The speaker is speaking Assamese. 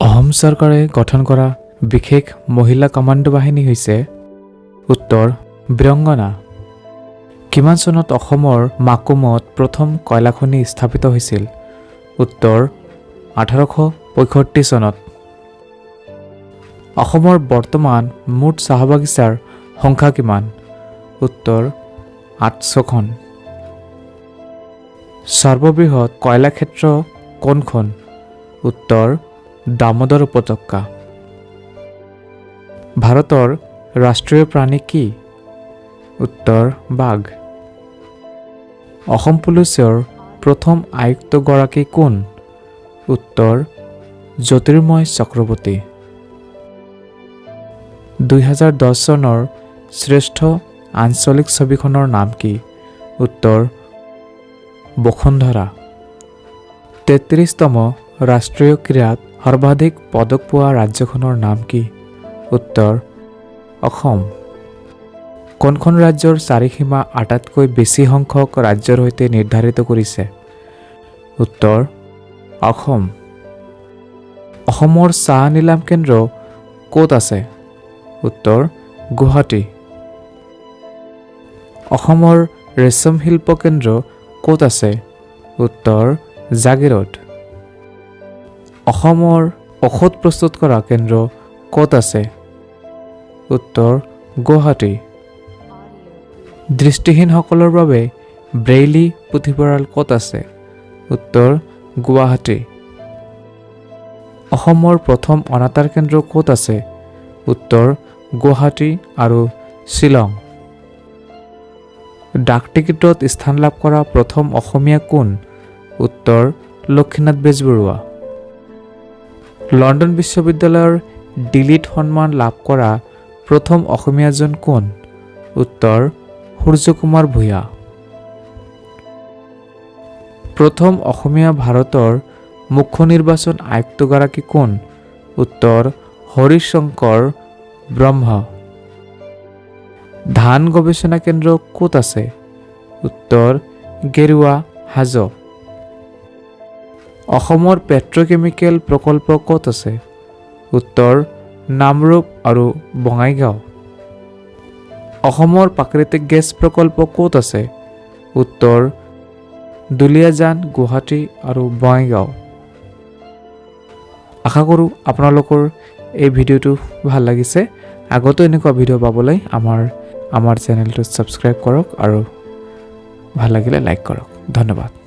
অসম চৰকাৰে গঠন কৰা বিশেষ মহিলা কমাণ্ডো বাহিনী হৈছে উত্তৰ বীৰংগনা। কিমান চনত অসমৰ মাকুমত প্ৰথম কয়লা খনি স্থাপিত হৈছিল? উত্তৰ 1865 চনত। অসমৰ বৰ্তমান মুঠ চাহ বাগিচাৰ সংখ্যা কিমান? উত্তৰ 800খন। সৰ্ববৃহৎ কয়লা ক্ষেত্ৰ কোনখন? উত্তৰ দামোদৰ উপত্যকা। ভাৰতৰ ৰাষ্ট্ৰীয় প্ৰাণী কি? উত্তৰ বাঘ। অসম পুলিচৰ প্ৰথম আয়ুক্তগৰাকী কোন? উত্তৰ জ্যোতিৰ্ময় চক্ৰৱৰ্তী। 2010 চনৰ শ্ৰেষ্ঠ আঞ্চলিক ছবিখনৰ নাম কি? উত্তৰ বসুন্ধৰা। 33তম ৰাষ্ট্ৰীয় ক্ৰীড়াত সৰ্বাধিক পদক পোৱা ৰাজ্যখনৰ নাম কি? উত্তৰ অসম। কোনখন ৰাজ্যৰ চাৰিসীমা আটাইতকৈ বেছি সংখ্যক ৰাজ্যৰ সৈতে নিৰ্ধাৰিত কৰিছে? উত্তৰ অসম। অসমৰ চাহ নিলাম কেন্দ্ৰ ক'ত আছে? উত্তৰ গুৱাহাটী। অসমৰ ৰেচম শিল্প কেন্দ্ৰ ক'ত আছে? উত্তৰ জাগিৰোড। অসমৰ ঔষধ প্ৰস্তুত কৰা কেন্দ্ৰ ক'ত আছে? উত্তৰ গুৱাহাটী। দৃষ্টিহীনসকলৰ বাবে ব্ৰেইলি পুথিভঁৰাল ক'ত আছে? উত্তৰ গুৱাহাটী। অসমৰ প্ৰথম অনাতাঁৰ কেন্দ্ৰ ক'ত আছে? উত্তৰ গুৱাহাটী আৰু শ্বিলং। ডাক টিকটত স্থান লাভ কৰা প্ৰথম অসমীয়া কোন? উত্তৰ লক্ষ্মীনাথ বেজবৰুৱা। লণ্ডন বিশ্ববিদ্যালয়ৰ ডিলিট সন্মান লাভ কৰা প্ৰথম অসমীয়াজন কোন? উত্তৰ সূৰ্যকুমাৰ ভূঞা। প্ৰথম অসমীয়া ভাৰতৰ মুখ্য নিৰ্বাচন আয়ুক্তগৰাকী কোন? উত্তৰ হৰিশংকৰ ব্ৰহ্ম। ধান গৱেষণা কেন্দ্ৰ ক'ত আছে? উত্তৰ গেৰুৱা হাজ। অসমৰ পেট্ৰকেমিকেল প্ৰকল্প ক'ত আছে? উত্তৰ নামৰূপ আৰু বঙাইগাঁও। অসমৰ প্ৰাকৃতিক গেছ প্ৰকল্প ক'ত আছে? উত্তৰ দুলীয়াজান, গুৱাহাটী আৰু বঙাইগাঁও। আশা কৰোঁ আপোনালোকৰ এই ভিডিঅ'টো ভাল লাগিছে। আগতো এনেকুৱা ভিডিঅ' পাবলৈ আমাৰ চেনেলটো ছাবস্ক্ৰাইব কৰক আৰু ভাল লাগিলে লাইক কৰক। ধন্যবাদ।